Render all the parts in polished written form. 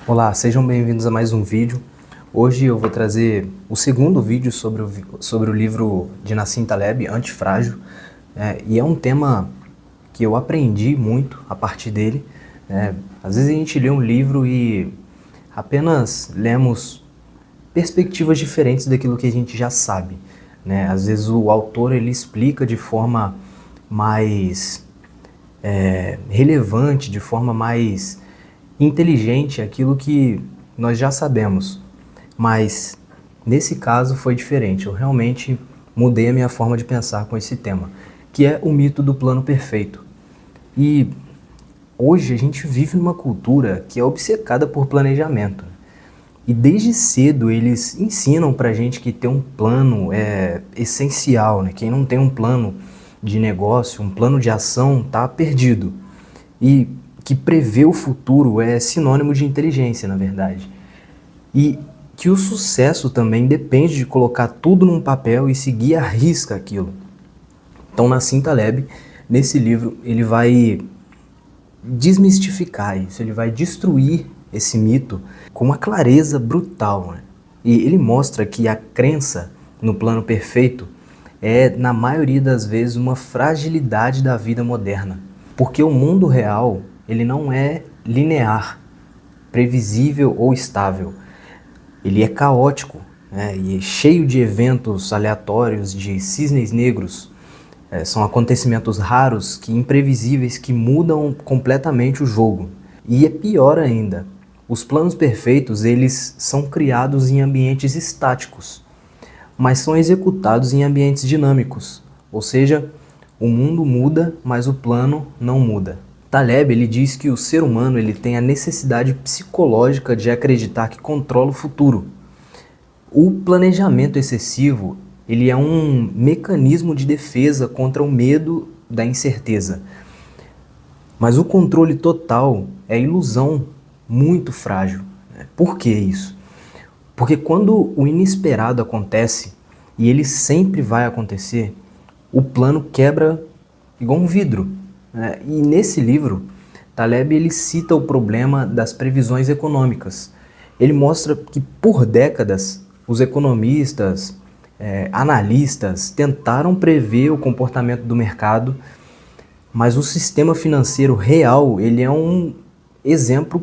Olá, sejam bem-vindos a mais um vídeo. Hoje eu vou trazer o segundo vídeo sobre o livro de Nassim Taleb, Antifrágil. E é um tema que eu aprendi muito a partir dele. Às vezes a gente lê um livro e apenas lemos perspectivas diferentes daquilo que a gente já sabe, né? Às vezes o autor ele explica de forma mais relevante, de forma mais inteligente aquilo que nós já sabemos, mas nesse caso foi diferente. Eu realmente mudei a minha forma de pensar com esse tema, que é o mito do plano perfeito. E hoje a gente vive numa cultura que é obcecada por planejamento. E desde cedo eles ensinam pra gente que ter um plano é essencial, né? Quem não tem um plano de negócio, um plano de ação, tá perdido. E que prever o futuro é sinônimo de inteligência, na verdade. E que o sucesso também depende de colocar tudo num papel e seguir à risca aquilo. Então, Nassim Taleb, nesse livro, ele vai desmistificar isso, ele vai destruir esse mito com uma clareza brutal, né? E ele mostra que a crença no plano perfeito é, na maioria das vezes, uma fragilidade da vida moderna. Porque o mundo real, ele não é linear, previsível ou estável. Ele é caótico, né? E é cheio de eventos aleatórios, de cisnes negros. São acontecimentos raros, imprevisíveis, que mudam completamente o jogo. E é pior ainda, os planos perfeitos eles são criados em ambientes estáticos, mas são executados em ambientes dinâmicos. Ou seja, o mundo muda, mas o plano não muda. Taleb ele diz que o ser humano ele tem a necessidade psicológica de acreditar que controla o futuro. O planejamento excessivo ele é um mecanismo de defesa contra o medo da incerteza. Mas o controle total é ilusão muito frágil. Por que isso? Porque quando o inesperado acontece, e ele sempre vai acontecer, o plano quebra igual um vidro. E nesse livro, Taleb ele cita o problema das previsões econômicas. Ele mostra que por décadas os economistas, analistas tentaram prever o comportamento do mercado, mas o sistema financeiro real ele é um exemplo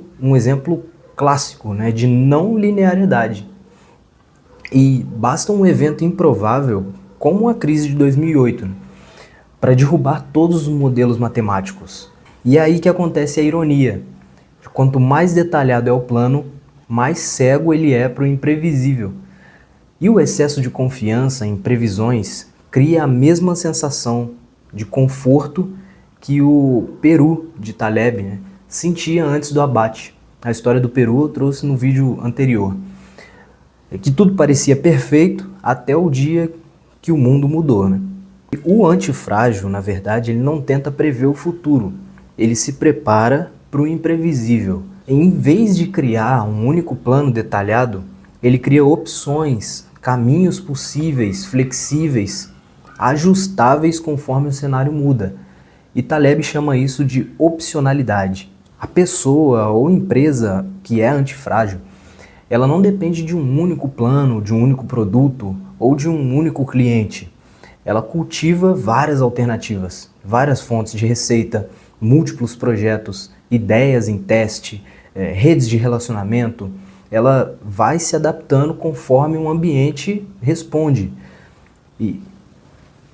clássico, né, de não linearidade. E basta um evento improvável, como a crise de 2008, né, para derrubar todos os modelos matemáticos. E é aí que acontece a ironia. Quanto mais detalhado é o plano, mais cego ele é para o imprevisível. E o excesso de confiança em previsões cria a mesma sensação de conforto que o Peru de Taleb, né, sentia antes do abate. A história do Peru eu trouxe no vídeo anterior. Que tudo parecia perfeito até o dia que o mundo mudou, né? O antifrágil, na verdade, ele não tenta prever o futuro. Ele se prepara para o imprevisível. Em vez de criar um único plano detalhado, ele cria opções, caminhos possíveis, flexíveis, ajustáveis conforme o cenário muda. E Taleb chama isso de opcionalidade. A pessoa ou empresa que é antifrágil, ela não depende de um único plano, de um único produto ou de um único cliente. Ela cultiva várias alternativas, várias fontes de receita, múltiplos projetos, ideias em teste, redes de relacionamento. Ela vai se adaptando conforme o ambiente responde. E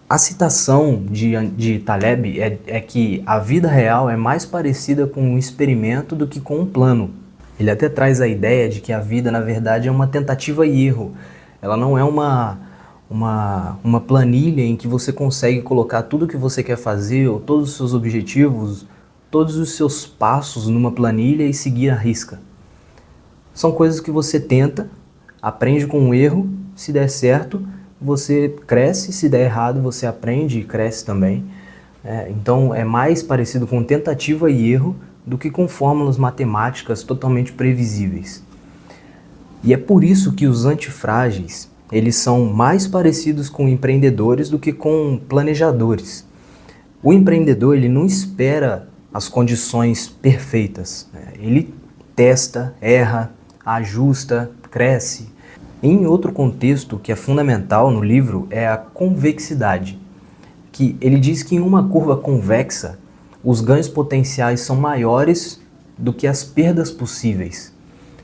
a citação de Taleb é que a vida real é mais parecida com um experimento do que com um plano. Ele até traz a ideia de que a vida, na verdade, é uma tentativa e erro. Ela não é uma planilha em que você consegue colocar tudo o que você quer fazer, ou todos os seus objetivos, todos os seus passos numa planilha e seguir à risca. São coisas que você tenta, aprende com um erro, se der certo, você cresce, se der errado, você aprende e cresce também. Então é mais parecido com tentativa e erro do que com fórmulas matemáticas totalmente previsíveis. E é por isso que os antifrágeis, eles são mais parecidos com empreendedores do que com planejadores. O empreendedor ele não espera as condições perfeitas, ele testa, erra, ajusta, cresce. Em outro contexto que é fundamental no livro é a convexidade, que ele diz que em uma curva convexa os ganhos potenciais são maiores do que as perdas possíveis.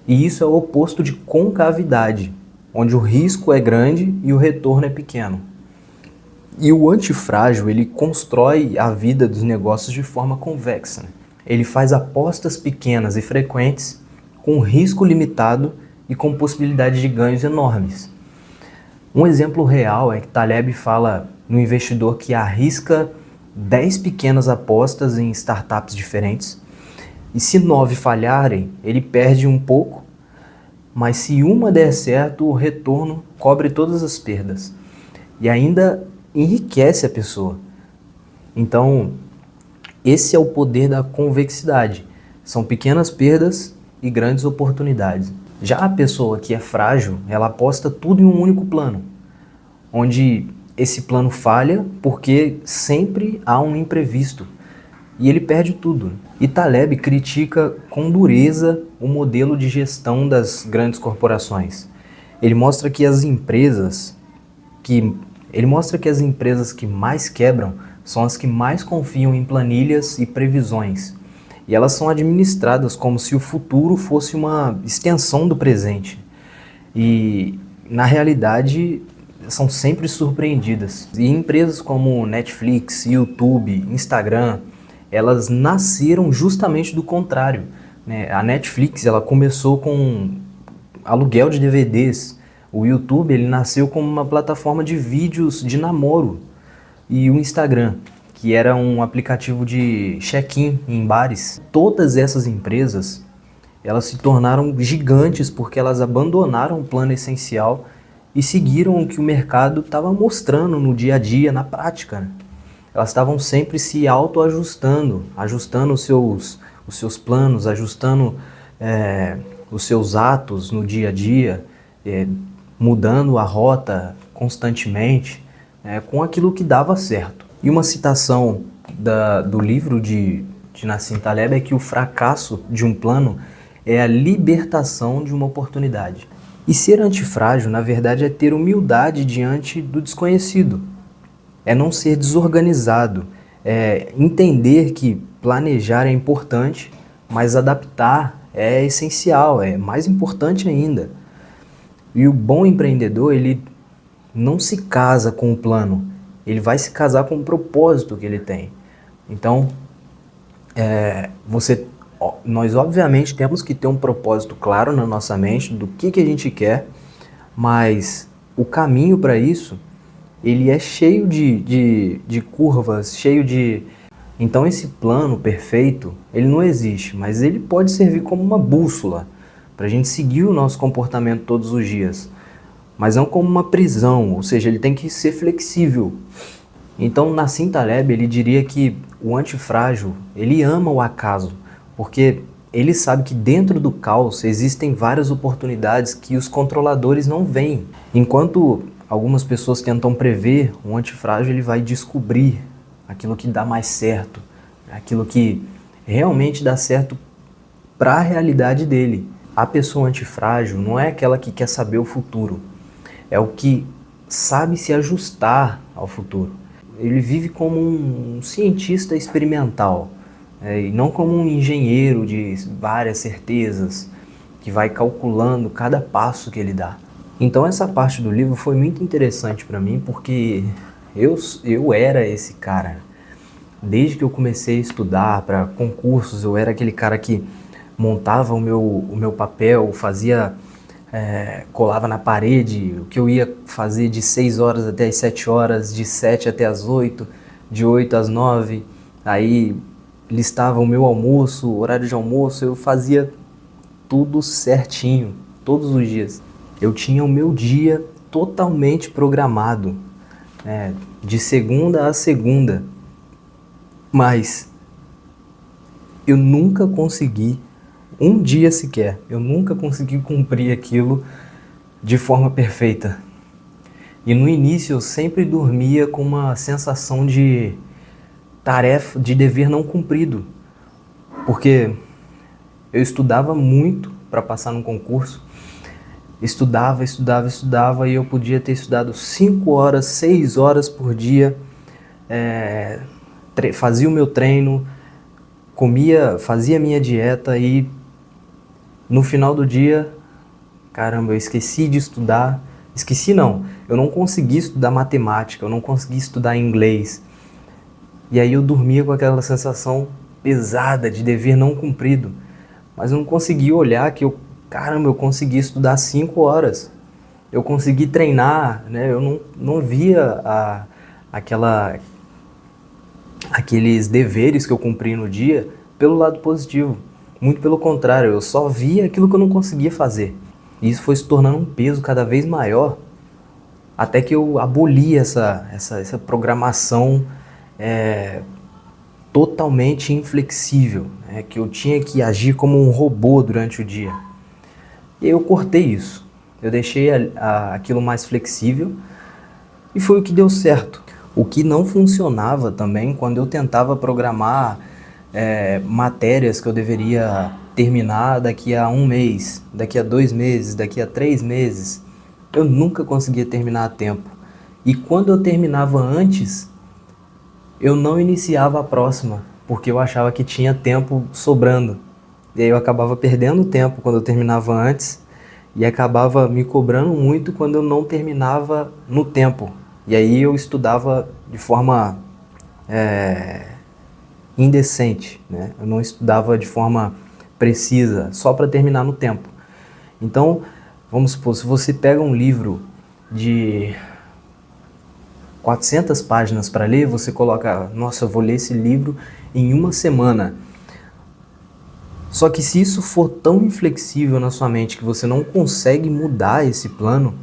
E isso é o oposto de concavidade, onde o risco é grande e o retorno é pequeno. E o antifrágil, ele constrói a vida dos negócios de forma convexa. Ele faz apostas pequenas e frequentes, com risco limitado e com possibilidade de ganhos enormes. Um exemplo real é que Taleb fala no investidor que arrisca 10 pequenas apostas em startups diferentes, e se 9 falharem, ele perde um pouco, mas se uma der certo, o retorno cobre todas as perdas e ainda enriquece a pessoa. Então, esse é o poder da convexidade. São pequenas perdas e grandes oportunidades. Já a pessoa que é frágil, ela aposta tudo em um único plano, onde esse plano falha porque sempre há um imprevisto e ele perde tudo. E Taleb critica com dureza o modelo de gestão das grandes corporações. Ele mostra que as empresas que mais quebram são as que mais confiam em planilhas e previsões. E elas são administradas como se o futuro fosse uma extensão do presente. E, na realidade, são sempre surpreendidas. E empresas como Netflix, YouTube, Instagram, elas nasceram justamente do contrário, né? A Netflix, ela começou com aluguel de DVDs. O YouTube, ele nasceu como uma plataforma de vídeos de namoro. E o Instagram, que era um aplicativo de check-in em bares. Todas essas empresas, elas se tornaram gigantes porque elas abandonaram o plano essencial e seguiram o que o mercado estava mostrando no dia a dia, na prática, né? Elas estavam sempre se autoajustando, ajustando os seus planos, ajustando os seus atos no dia a dia, mudando a rota constantemente, com aquilo que dava certo. E uma citação do livro de Nassim Taleb é que o fracasso de um plano é a libertação de uma oportunidade. E ser antifrágil, na verdade, é ter humildade diante do desconhecido. É não ser desorganizado, é entender que planejar é importante, mas adaptar é essencial, é mais importante ainda. E o bom empreendedor, ele não se casa com o plano, ele vai se casar com o propósito que ele tem. Então, nós obviamente temos que ter um propósito claro na nossa mente do que a gente quer, mas o caminho para isso, ele é cheio de curvas, cheio de... Então esse plano perfeito, ele não existe, mas ele pode servir como uma bússola para a gente seguir o nosso comportamento todos os dias. Mas não como uma prisão, ou seja, ele tem que ser flexível. Então Nassim Taleb, ele diria que o antifrágil, ele ama o acaso, porque ele sabe que dentro do caos existem várias oportunidades que os controladores não veem. Enquanto algumas pessoas tentam prever, o antifrágil ele vai descobrir aquilo que dá mais certo, aquilo que realmente dá certo para a realidade dele. A pessoa antifrágil não é aquela que quer saber o futuro, é o que sabe se ajustar ao futuro. Ele vive como um cientista experimental, e não como um engenheiro de várias certezas, que vai calculando cada passo que ele dá. Então essa parte do livro foi muito interessante para mim, porque eu era esse cara. Desde que eu comecei a estudar para concursos, eu era aquele cara que montava o meu papel, fazia, colava na parede o que eu ia fazer de 6 horas até as 7 horas, de 7 até as 8, de 8 às 9, aí listava o meu almoço, o horário de almoço, eu fazia tudo certinho, todos os dias. Eu tinha o meu dia totalmente programado, de segunda a segunda, mas eu nunca consegui, um dia sequer, eu nunca consegui cumprir aquilo de forma perfeita. E no início eu sempre dormia com uma sensação de tarefa, de dever não cumprido, porque Eu estudava muito para passar no concurso, estudava e eu podia ter estudado 5 horas, 6 horas por dia, fazia o meu treino, comia, fazia a minha dieta e no final do dia, caramba, eu esqueci de estudar. Esqueci não, eu não consegui estudar matemática, eu não consegui estudar inglês. E aí eu dormia com aquela sensação pesada de dever não cumprido. Mas eu não consegui olhar que caramba, eu consegui estudar 5 horas. Eu consegui treinar, né? Eu não via aqueles deveres que eu cumpri no dia pelo lado positivo. Muito pelo contrário, eu só via aquilo que eu não conseguia fazer. E isso foi se tornando um peso cada vez maior, até que eu aboli essa programação totalmente inflexível, né? Que eu tinha que agir como um robô durante o dia. E eu cortei isso, eu deixei aquilo mais flexível e foi o que deu certo. O que não funcionava também quando eu tentava programar matérias que eu deveria terminar daqui a 1 mês, daqui a 2 meses, daqui a 3 meses. Eu nunca conseguia terminar a tempo. E quando eu terminava antes, eu não iniciava a próxima, porque eu achava que tinha tempo sobrando. E aí eu acabava perdendo tempo quando eu terminava antes e acabava me cobrando muito quando eu não terminava no tempo. E aí eu estudava de forma indecente, né? Eu não estudava de forma precisa, só para terminar no tempo. Então, vamos supor, se você pega um livro de 400 páginas para ler, você coloca, nossa, eu vou ler esse livro em 1 semana. Só que se isso for tão inflexível na sua mente que você não consegue mudar esse plano,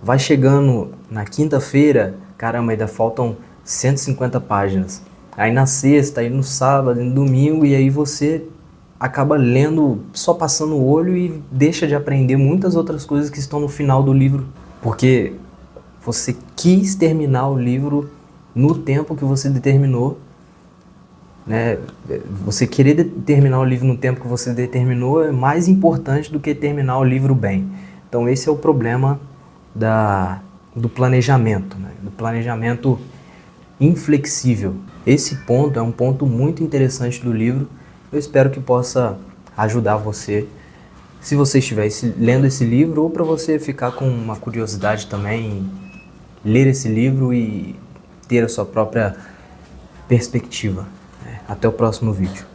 vai chegando na quinta-feira, caramba, ainda faltam 150 páginas. Aí na sexta, aí no sábado, no domingo, e aí você acaba lendo, só passando o olho e deixa de aprender muitas outras coisas que estão no final do livro. Porque você quis terminar o livro no tempo que você determinou, né? Você querer terminar o livro no tempo que você determinou é mais importante do que terminar o livro bem. Então esse é o problema do planejamento, né? Do planejamento inflexível. Esse ponto é um ponto muito interessante do livro. Eu espero que possa ajudar você, se você estiver lendo esse livro, ou para você ficar com uma curiosidade também em ler esse livro e ter a sua própria perspectiva. Até o próximo vídeo.